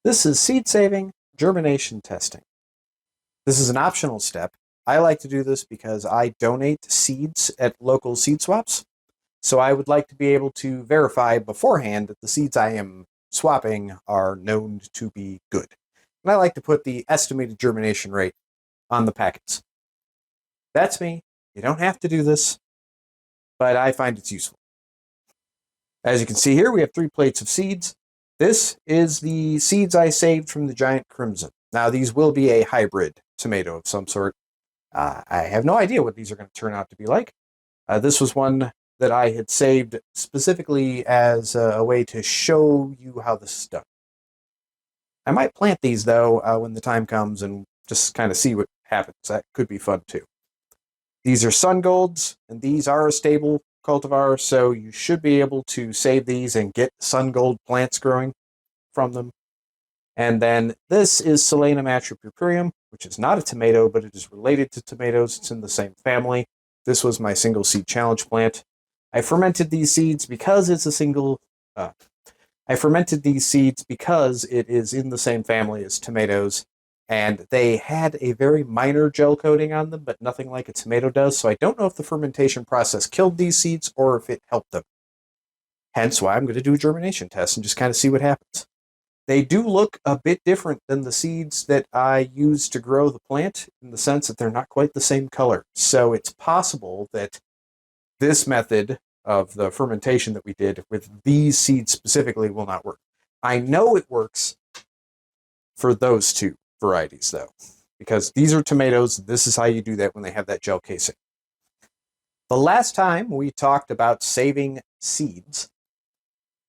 This is seed saving germination testing. This is an optional step. I like to do this because I donate seeds at local seed swaps. So I would like to be able to verify beforehand that the seeds I am swapping are known to be good. And I like to put the estimated germination rate on the packets. That's me. You don't have to do this, but I find it's useful. As you can see here, we have 3 plates of seeds. This is the seeds I saved from the giant crimson. Now, these will be a hybrid tomato of some sort. I have no idea what these are going to turn out to be like. This was one that I had saved specifically as a way to show you how this is done. I might plant these, though, when the time comes and just kind of see what happens. That could be fun, too. These are sun golds, and these are a stable cultivar, so you should be able to save these and get sun gold plants growing from them. And then this is Solanum atropurpureum, which is not a tomato, but it is related to tomatoes. It's in the same family. This was my single seed challenge plant. I fermented these seeds because it's a single... I fermented these seeds because it is in the same family as tomatoes, and they had a very minor gel coating on them, but nothing like a tomato does, so I don't know if the fermentation process killed these seeds or if it helped them. Hence why I'm going to do a germination test and just kind of see what happens. They do look a bit different than the seeds that I used to grow the plant, in the sense that they're not quite the same color. So it's possible that this method of the fermentation that we did with these seeds specifically will not work. I know it works for those 2 varieties, though, because these are tomatoes. This is how you do that when they have that gel casing. The last time we talked about saving seeds,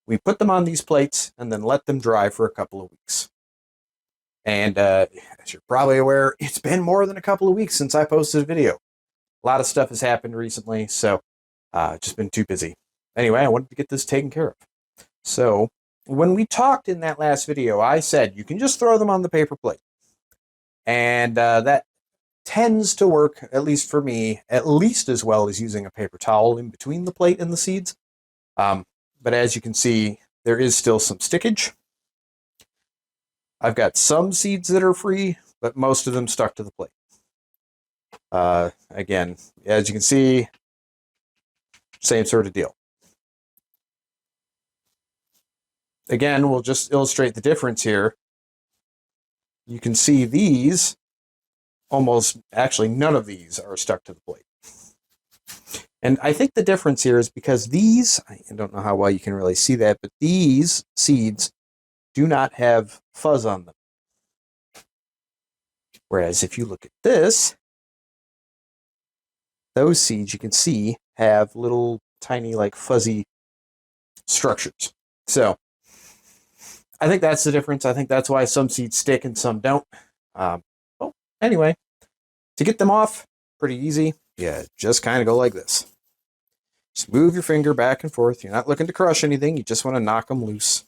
we put them on these plates and then let them dry for a couple of weeks. And as you're probably aware, it's been more than a couple of weeks since I posted a video. A lot of stuff has happened recently, so just been too busy. Anyway, I wanted to get this taken care of. So when we talked in that last video, I said you can just throw them on the paper plate. And that tends to work, at least for me, at least as well as using a paper towel in between the plate and the seeds. But as you can see, there is still some stickage. I've got some seeds that are free, but most of them stuck to the plate. Again, as you can see, same sort of deal. Again, we'll just illustrate the difference here. You can see these, actually none of these are stuck to the plate. And I think the difference here is because these, I don't know how well you can really see that, but these seeds do not have fuzz on them. Whereas if you look at this, those seeds you can see have little tiny like fuzzy structures. So I think that's the difference. I think that's why some seeds stick and some don't. Anyway, to get them off, pretty easy. Yeah, just kind of go like this. Just move your finger back and forth. You're not looking to crush anything. You just want to knock them loose.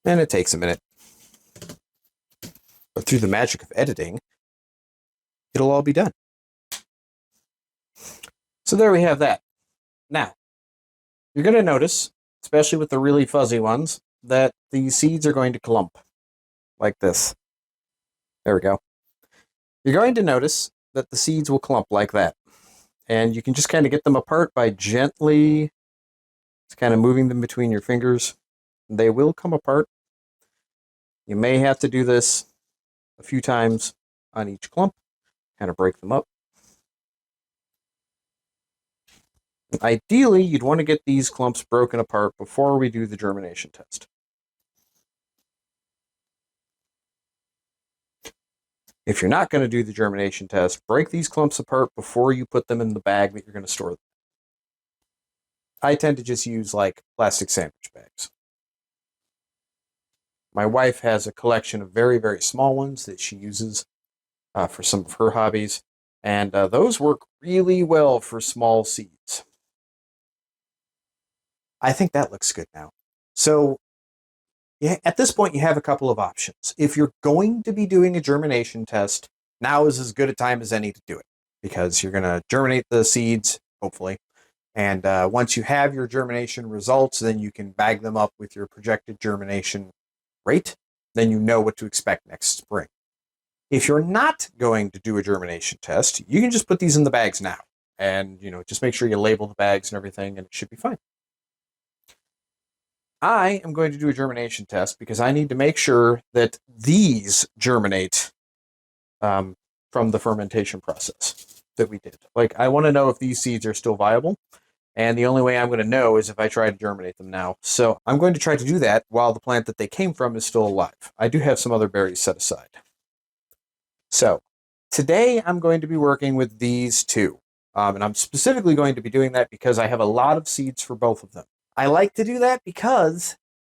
And it takes a minute. But through the magic of editing, it'll all be done. So there we have that. Now, you're going to notice, especially with the really fuzzy ones, that the seeds are going to clump like this. There we go. You're going to notice that the seeds will clump like that. And you can just kind of get them apart by gently just kind of moving them between your fingers. They will come apart. You may have to do this a few times on each clump, kind of break them up. Ideally, you'd want to get these clumps broken apart before we do the germination test. If you're not going to do the germination test, break these clumps apart before you put them in the bag that you're going to store them. I tend to just use like plastic sandwich bags. My wife has a collection of very, very small ones that she uses for some of her hobbies, and those work really well for small seeds. I think that looks good now. So yeah, at this point, you have a couple of options. If you're going to be doing a germination test, now is as good a time as any to do it, because you're going to germinate the seeds, hopefully, And once you have your germination results, then you can bag them up with your projected germination rate. Then you know what to expect next spring. If you're not going to do a germination test, you can just put these in the bags now. And, just make sure you label the bags and everything, and it should be fine. I am going to do a germination test because I need to make sure that these germinate from the fermentation process that we did. Like, I want to know if these seeds are still viable. And the only way I'm going to know is if I try to germinate them now. So I'm going to try to do that while the plant that they came from is still alive. I do have some other berries set aside. So today I'm going to be working with these two. And I'm specifically going to be doing that because I have a lot of seeds for both of them. I like to do that because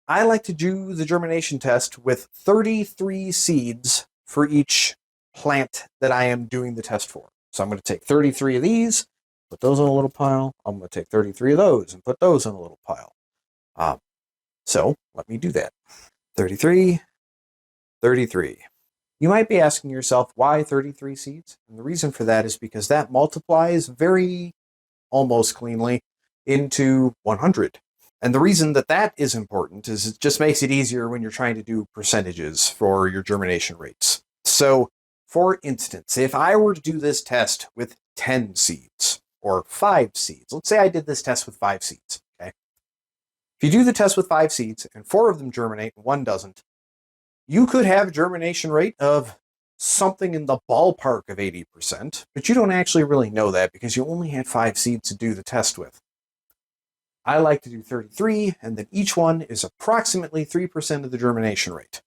I like to do the germination test with 33 seeds for each plant that I am doing the test for. So I'm going to take 33 of these, put those in a little pile. I'm going to take 33 of those and put those in a little pile. So let me do that. 33, 33. You might be asking yourself, why 33 seeds? And the reason for that is because that multiplies very almost cleanly into 100. And the reason that that is important is it just makes it easier when you're trying to do percentages for your germination rates. So, for instance, if I were to do this test with 10 seeds or 5 seeds, let's say I did this test with 5 seeds, okay? If you do the test with 5 seeds and 4 of them germinate and 1 doesn't, you could have a germination rate of something in the ballpark of 80%, but you don't actually really know that because you only had 5 seeds to do the test with. I like to do 33, and then each one is approximately 3% of the germination rate.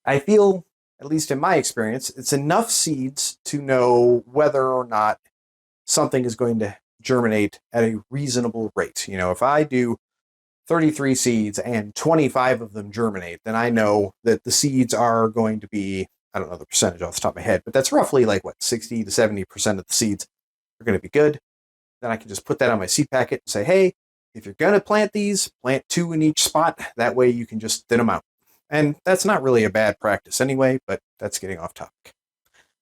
I feel, at least in my experience, it's enough seeds to know whether or not something is going to germinate at a reasonable rate. If I do 33 seeds and 25 of them germinate, then I know that the seeds are going to be, I don't know the percentage off the top of my head, but that's roughly 60 to 70% of the seeds are going to be good. Then I can just put that on my seed packet and say, hey, if you're going to plant these, plant 2 in each spot. That way you can just thin them out. And that's not really a bad practice anyway, but that's getting off topic.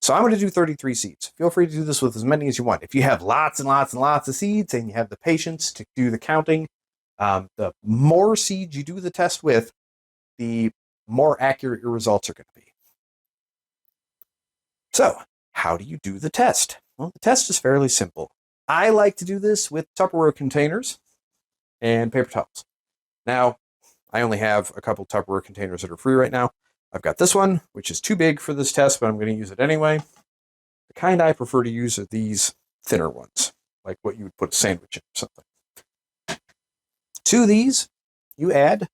So I'm going to do 33 seeds. Feel free to do this with as many as you want. If you have lots and lots and lots of seeds and you have the patience to do the counting, the more seeds you do the test with, the more accurate your results are going to be. So, how do you do the test? Well, the test is fairly simple. I like to do this with Tupperware containers and paper towels. Now, I only have a couple Tupperware containers that are free right now. I've got this one, which is too big for this test, but I'm going to use it anyway. The kind I prefer to use are these thinner ones, like what you would put a sandwich in or something. To these, you add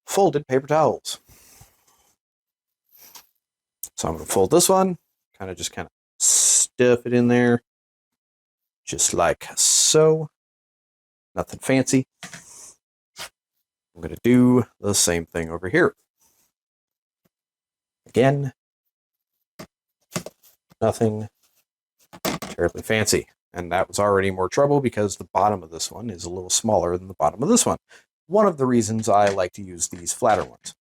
folded paper towels. So I'm going to fold this one, kind of stuff it in there, just like so. Nothing fancy. I'm going to do the same thing over here. Again, nothing terribly fancy. And that was already more trouble because the bottom of this one is a little smaller than the bottom of this one. One of the reasons I like to use these flatter ones.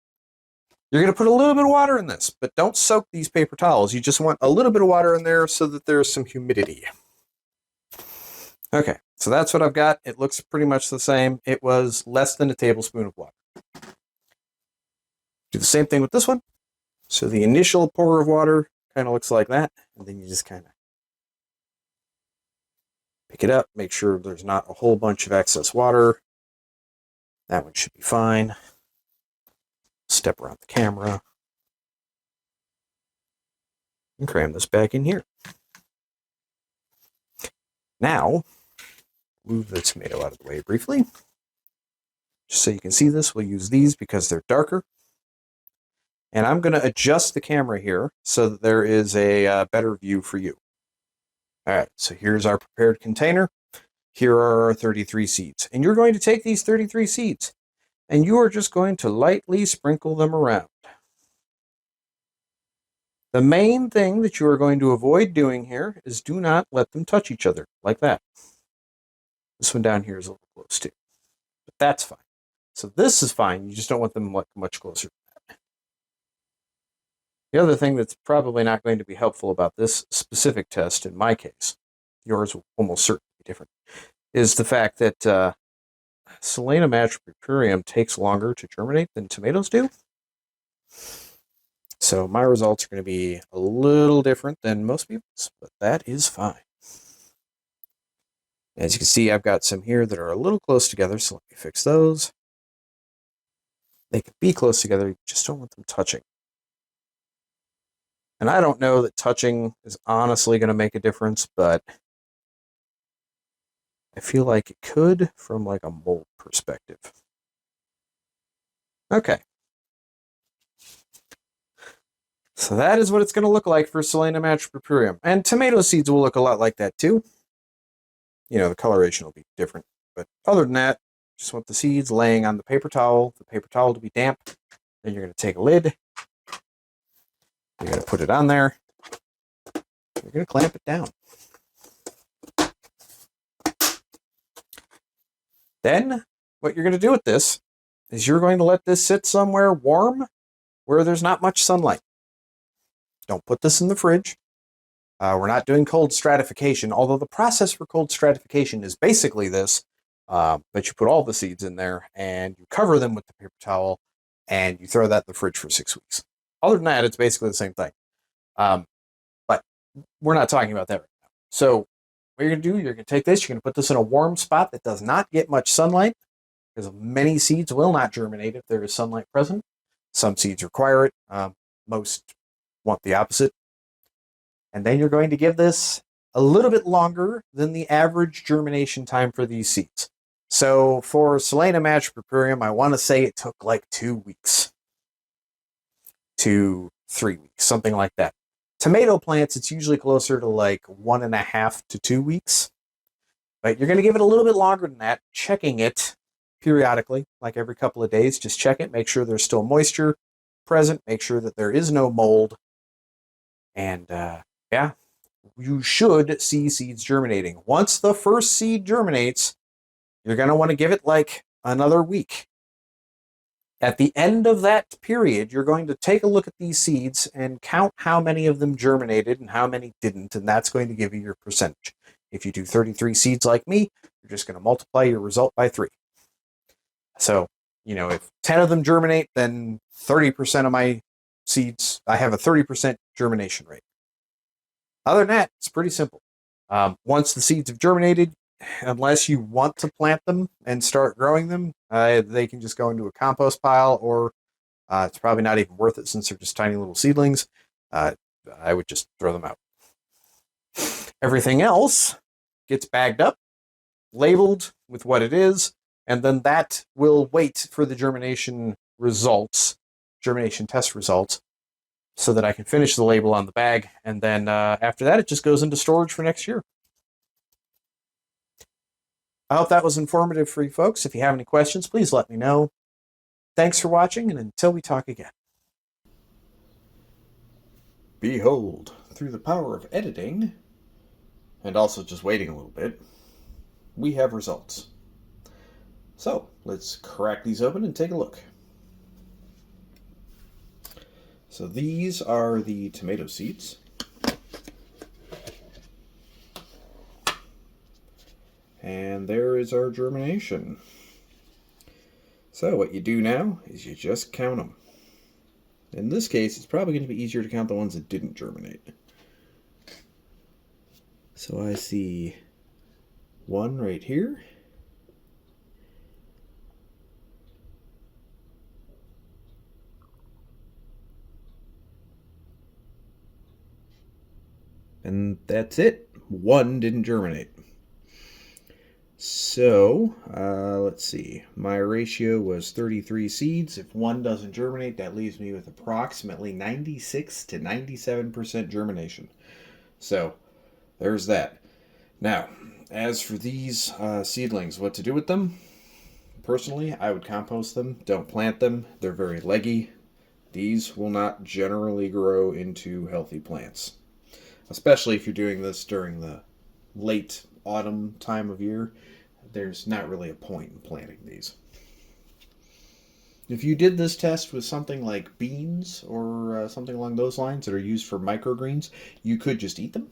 You're going to put a little bit of water in this, but don't soak these paper towels. You just want a little bit of water in there so that there's some humidity. Okay, so that's what I've got. It looks pretty much the same. It was less than a tablespoon of water. Do the same thing with this one. So the initial pour of water kind of looks like that, and then you just kind of pick it up, make sure there's not a whole bunch of excess water. That one should be fine. Step around the camera and cram this back in here. Now, move the tomato out of the way briefly. Just so you can see this, we'll use these because they're darker. And I'm going to adjust the camera here so that there is a better view for you. All right, so here's our prepared container. Here are our 33 seeds. And you're going to take these 33 seeds and you are just going to lightly sprinkle them around. The main thing that you are going to avoid doing here is do not let them touch each other like that. This one down here is a little close too, but that's fine. So this is fine. You just don't want them much closer than that. The other thing that's probably not going to be helpful about this specific test, in my case, yours will almost certainly be different, is the fact that Solanum atripurium takes longer to germinate than tomatoes do. So my results are going to be a little different than most people's, but that is fine. As you can see, I've got some here that are a little close together, so let me fix those. They can be close together, you just don't want them touching. And I don't know that touching is honestly going to make a difference, but I feel like it could from like a mold perspective. Okay. So that is what it's going to look like for Solanum atripurium. And tomato seeds will look a lot like that too. You know, the coloration will be different. But other than that, just want the seeds laying on the paper towel to be damp. Then you're going to take a lid. You're going to put it on there. You're going to clamp it down. Then what you're going to do with this is you're going to let this sit somewhere warm where there's not much sunlight. Don't put this in the fridge. We're not doing cold stratification, although the process for cold stratification is basically this, but you put all the seeds in there and you cover them with the paper towel and you throw that in the fridge for 6 weeks. Other than that, it's basically the same thing. But we're not talking about that right now. So what you're going to do, you're going to take this, you're going to put this in a warm spot that does not get much sunlight, because many seeds will not germinate if there is sunlight present. Some seeds require it. Most want the opposite. And then you're going to give this a little bit longer than the average germination time for these seeds. So for Solanum atripurium, I want to say it took like 2 weeks to 3 weeks, something like that. Tomato plants, it's usually closer to like 1.5 to 2 weeks. But you're going to give it a little bit longer than that, checking it periodically, like every couple of days. Just check it, make sure there's still moisture present, make sure that there is no mold. And yeah, you should see seeds germinating. Once the first seed germinates, you're going to want to give it like another week. At the end of that period, you're going to take a look at these seeds and count how many of them germinated and how many didn't, and that's going to give you your percentage. If you do 33 seeds like me, you're just going to multiply your result by 3. So, you know, if 10 of them germinate, then 30% of my seeds, I have a 30% germination rate. Other than that, it's pretty simple. Once the seeds have germinated, unless you want to plant them and start growing them, they can just go into a compost pile, or it's probably not even worth it since they're just tiny little seedlings. I would just throw them out. Everything else gets bagged up, labeled with what it is, and then that will wait for the germination test results, so that I can finish the label on the bag, and then after that, it just goes into storage for next year. I hope that was informative for you folks. If you have any questions, please let me know. Thanks for watching, and until we talk again. Behold, through the power of editing, and also just waiting a little bit, we have results. So, let's crack these open and take a look. So these are the tomato seeds. And there is our germination. So what you do now is you just count them. In this case, it's probably going to be easier to count the ones that didn't germinate. So I see 1 right here. And that's it. 1 didn't germinate. So, let's see. My ratio was 33 seeds. If 1 doesn't germinate, that leaves me with approximately 96 to 97% germination. So, there's that. Now, as for these seedlings, what to do with them? Personally, I would compost them. Don't plant them. They're very leggy. These will not generally grow into healthy plants, especially if you're doing this during the late autumn time of year. There's not really a point in planting these. If you did this test with something like beans or something along those lines that are used for microgreens, you could just eat them.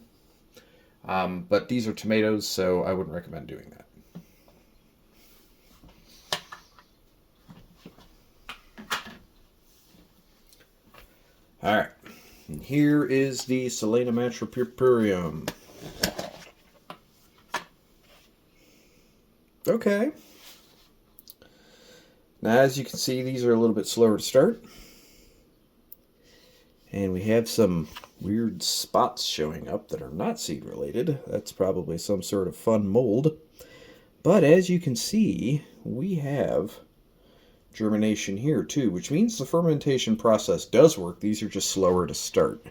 But these are tomatoes, so I wouldn't recommend doing that. All right, and here is the Solanomatra purpureum. Okay. Now, as you can see, these are a little bit slower to start. And we have some weird spots showing up that are not seed related. That's probably some sort of fun mold. But as you can see, we have germination here too, which means the fermentation process does work. These are just slower to start.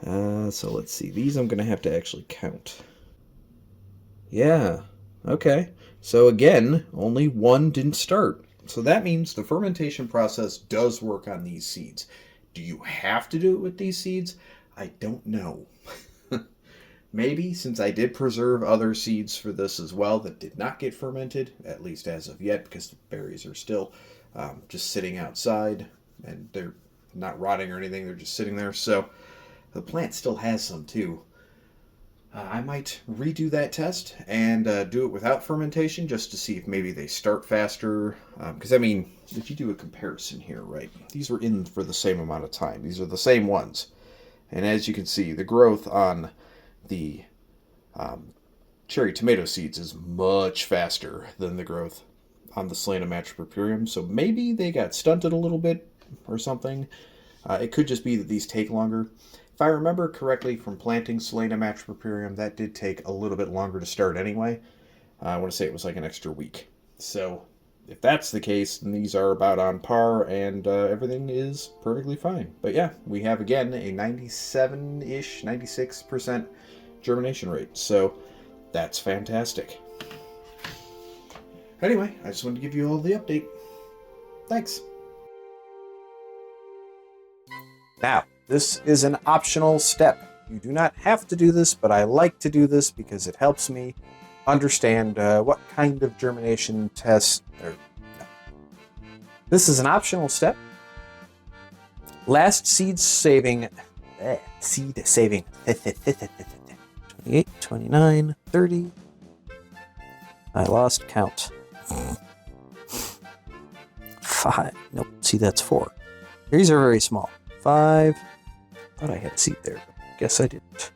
So let's see. These I'm going to have to actually count. Yeah, okay. So again, only one didn't start. So that means the fermentation process does work on these seeds. Do you have to do it with these seeds? I don't know. Maybe, since I did preserve other seeds for this as well that did not get fermented, at least as of yet, because the berries are still just sitting outside and they're not rotting or anything, they're just sitting there. So the plant still has some too. I might redo that test and do it without fermentation just to see if maybe they start faster. Because, I mean, if you do a comparison here, right, these were in for the same amount of time. These are the same ones. And as you can see, the growth on the cherry tomato seeds is much faster than the growth on the Solanomatra purpureum. So maybe they got stunted a little bit or something. It could just be that these take longer. If I remember correctly from planting Solanomatra purpureum, that did take a little bit longer to start anyway. I want to say it was like an extra week. So if that's the case, then these are about on par and everything is perfectly fine. But yeah, we have again a 97-ish, 96% germination rate. So that's fantastic. Anyway, I just wanted to give you all the update. Thanks. Now, this is an optional step. You do not have to do this, but I like to do this because it helps me understand what kind of germination test. This is an optional step. Last seed saving. 28, 29, 30. I lost count. 5. Nope. See, that's 4. These are very small. 5. Thought I had a seed there, but guess I didn't.